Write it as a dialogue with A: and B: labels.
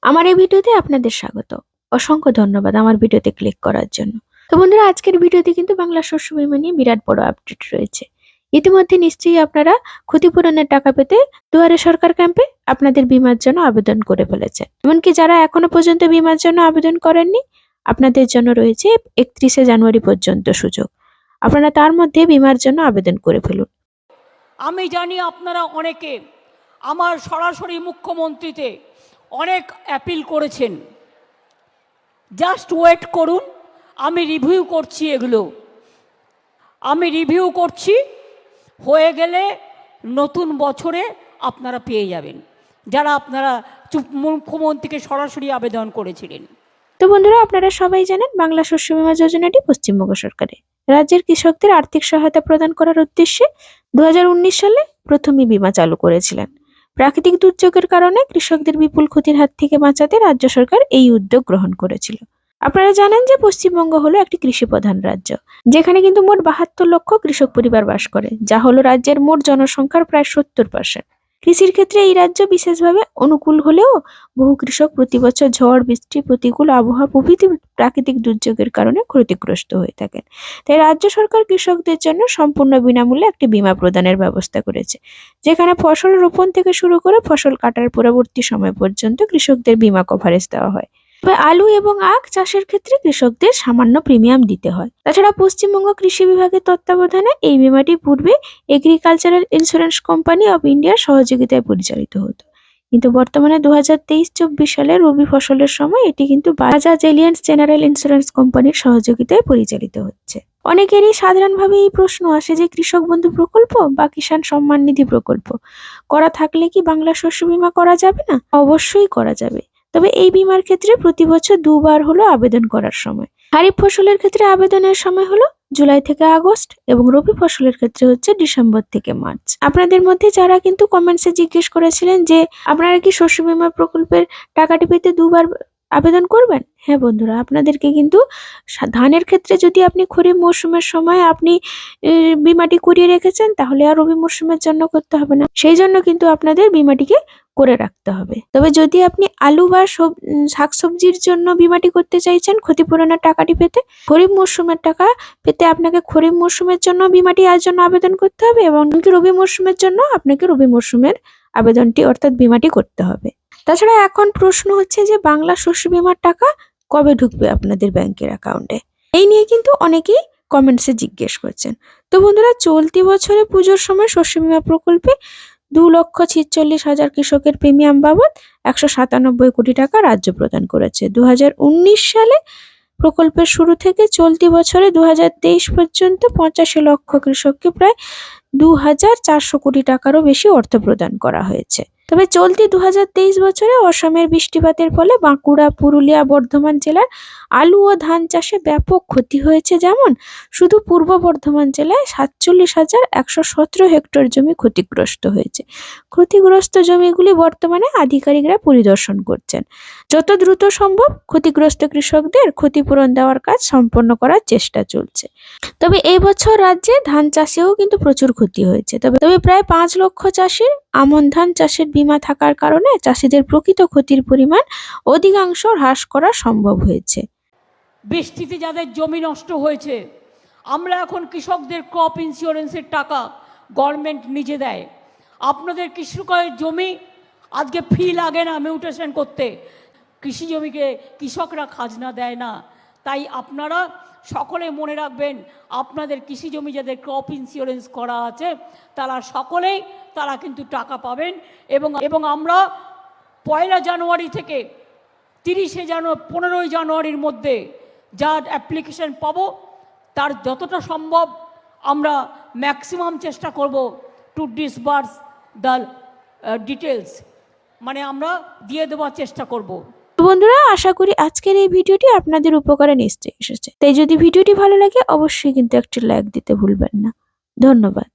A: আমার এই ভিডিওতে আপনাদের স্বাগত। অসংখ্য ধন্যবাদ আমার ভিডিওতে ক্লিক করার জন্য। তো বন্ধুরা, আজকের ভিডিওতে কিন্তু বাংলা শস্য বীমা নিয়ে বিরাট বড় আপডেট রয়েছে। ইতিমধ্যে নিশ্চয়ই আপনারা ক্ষতিপূরণের টাকা পেতে দুয়ারে সরকার ক্যাম্পে আপনাদের বীমার জন্য আবেদন করে ফেলেছেন। এমনকি যারা এখনো পর্যন্ত বীমার জন্য আবেদন করেননি, আপনাদের জন্য রয়েছে 31শে জানুয়ারি পর্যন্ত সুযোগ। আপনারা তার মধ্যে বীমার জন্য আবেদন করে ফেলুন।
B: আমি জানি আপনারা অনেকে আমার সরাসরি মুখ্যমন্ত্রীতে অনেক অ্যাপিল করেছেন। জাস্ট ওয়েট করুন, আমি রিভিউ করছি, এগুলো আমি রিভিউ করছি, হয়ে গেলে নতুন বছরে আপনারা পেয়ে যাবেন, যারা আপনারা মুখ্যমন্ত্রীকে সরাসরি আবেদন করেছিলেন।
A: তো বন্ধুরা, আপনারা সবাই জানেন বাংলা শস্য বীমা যোজনাটি পশ্চিমবঙ্গ সরকারের রাজ্যের কৃষকদের আর্থিক সহায়তা প্রদান করার উদ্দেশ্যে 2019 সালে প্রথমই বীমা চালু করেছিলেন। প্রাকৃতিক দুর্যোগের কারণে কৃষকদের বিপুল ক্ষতির হাত থেকে বাঁচাতে রাজ্য সরকার এই উদ্যোগ গ্রহণ করেছিল। আপনারা জানেন যে পশ্চিমবঙ্গ হলো একটি কৃষি প্রধান রাজ্য, যেখানে কিন্তু মোট 72 লক্ষ কৃষক পরিবার বাস করে, যা হলো রাজ্যের মোট জনসংখ্যার প্রায় 70%। কৃষির ক্ষেত্রে এই রাজ্য বিশেষভাবে অনুকূল হলেও বহু কৃষক প্রতি বছর ঝড় বৃষ্টি, প্রতিকূল আবহাওয়া প্রভৃতি প্রাকৃতিক দুর্যোগের কারণে ক্ষতিগ্রস্ত হয়ে থাকেন। তাই রাজ্য সরকার কৃষকদের জন্য সম্পূর্ণ বিনামূল্যে একটি বীমা প্রদানের ব্যবস্থা করেছে, যেখানে ফসল রোপণ থেকে শুরু করে ফসল কাটার পরবর্তী সময় পর্যন্ত কৃষকদের বীমা কভারেজ দেওয়া হয়। তবে আলু এবং আখ চাষের ক্ষেত্রে কৃষকদের সামান্য প্রিমিয়াম দিতে হয়। তাছাড়া পশ্চিমবঙ্গ কৃষি বিভাগের তত্ত্বাবধানে এই বীমাটি পূর্বে এগ্রিকালচারাল ইন্স্যুরেন্স কোম্পানি অফ ইন্ডিয়ার সহযোগিতায় পরিচালিত হতো, কিন্তু বর্তমানে 2023-24 সালে রবি ফসলের সময় এটি কিন্তু বাজাজ এলিয়ান্স জেনারেল ইন্স্যুরেন্স কোম্পানির সহযোগিতায় পরিচালিত হচ্ছে। অনেকেরই সাধারণভাবে এই প্রশ্ন আসে যে কৃষক বন্ধু প্রকল্প বা কিষাণ সম্মান নিধি প্রকল্প করা থাকলে কি বাংলা শস্য বীমা করা যাবে না? অবশ্যই করা যাবে, তবে এই বীমার ক্ষেত্রে প্রতি বছর দুবার হলো আবেদন করার সময়। খারিফ ফসলের ক্ষেত্রে আবেদনের সময় হলো জুলাই থেকে আগস্ট এবং রবি ফসলের ক্ষেত্রে হচ্ছে ডিসেম্বর থেকে মার্চ। আপনাদের মধ্যে যারা কিন্তু কমেন্টসে জিজ্ঞেস করেছিলেন যে আপনারা কি শস্য বীমা প্রকল্পের টাকাটি পেতে দুবার আবেদন করবেন, হ্যাঁ বন্ধুরা, আপনাদেরকে কিন্তু ধানের ক্ষেত্রে যদি আপনি খরিফ মৌসুমের সময় আপনি বীমাটি করিয়ে রেখেছেন, তাহলে আর রবি মৌসুমের জন্য করতে হবে না। সেই জন্য কিন্তু আপনাদের বীমাটিকে করে রাখতে হবে। তবে যদি আপনি আলু বা শাকসবজির জন্য বীমাটি করতে চাইছেন ক্ষতিপূরণের টাকাটি পেতে, খরিফ মৌসুমের টাকা পেতে আপনাকে খরিফ মৌসুমের জন্য বীমাটি আজ জন্য আবেদন করতে হবে, এবং রবি মৌসুমের জন্য আপনাকে রবি মৌসুমের আবেদনটি অর্থাৎ বীমাটি করতে হবে। তাছাড়া এখন প্রশ্ন হচ্ছে যে বাংলা শস্য বীমার টাকা কবে ঢুকবে আপনাদের ব্যাংকের অ্যাকাউন্টে, এই নিয়ে কিন্তু অনেকেই কমেন্টসে জিজ্ঞেস করছেন। তো বন্ধুরা, চলতি বছরে পুজোর সময় শস্য বীমা প্রকল্পে 2,46,000 কৃষকের প্রিমিয়াম বাবদ 197 কোটি টাকা রাজ্য প্রদান করেছে। 2019 সালে প্রকল্পের শুরু থেকে চলতি বছরে 2023 পর্যন্ত 85 লক্ষ কৃষককে প্রায় 2,400 কোটি টাকারও বেশি অর্থ প্রদান করা হয়েছে। তবে চলতি 2023 বছরে অসমের বৃষ্টিপাতের ফলে বাঁকুড়া, পুরুলিয়া, বর্ধমান জেলার আলু ও ধান চাষে ব্যাপক ক্ষতি হয়েছে। যেমন শুধু পূর্ব বর্ধমান জেলায় 47,117 হেক্টর জমি ক্ষতিগ্রস্ত হয়েছে। ক্ষতিগ্রস্ত জমিগুলি বর্তমানে আধিকারিকরা পরিদর্শন করছেন। যত দ্রুত সম্ভব ক্ষতিগ্রস্ত কৃষকদের ক্ষতিপূরণ দেওয়ার কাজ সম্পন্ন করার চেষ্টা চলছে। তবে এই বছর রাজ্যে ধান চাষেও কিন্তু প্রচুর ক্ষতি হয়েছে। তবে প্রায় 5 লক্ষ চাষির আমন ধান চাষের বীমা থাকার কারণে চাষিদের প্রকৃত ক্ষতির পরিমাণ অধিকাংশ হ্রাস করা সম্ভব হয়েছে।
B: বৃষ্টিতে যাদের জমি নষ্ট হয়েছে, আমরা এখন কৃষকদের ক্রপ ইন্স্যুরেন্সের টাকা গভর্নমেন্ট নিজে দেয়। আপনাদের কৃষকের জমি আজকে ফি লাগে না মিউটেশন করতে, কৃষি জমিকে কৃষকরা খাজনা দেয় না। তাই আপনারা সকলে মনে রাখবেন, আপনাদের কৃষি জমি যাদের ক্রপ ইন্স্যুরেন্স করা আছে তারা কিন্তু টাকা পাবেন। এবং আমরা 1 জানুয়ারি থেকে 15 জানুয়ারির মধ্যে যা অ্যাপ্লিকেশন পাবো, তার যতটা সম্ভব আমরা ম্যাক্সিমাম চেষ্টা করব টু ডিসবার্স দ্য ডিটেলস, মানে আমরা দিয়ে দেওয়ার চেষ্টা করব।
A: বন্ধুরা, আশা করি আজকের এই ভিডিওটি আপনাদের উপকারে নিশ্চয়ই এসেছে। তাই যদি ভিডিওটি ভালো লাগে অবশ্যই কিন্তু একটি লাইক দিতে ভুলবেন না। ধন্যবাদ।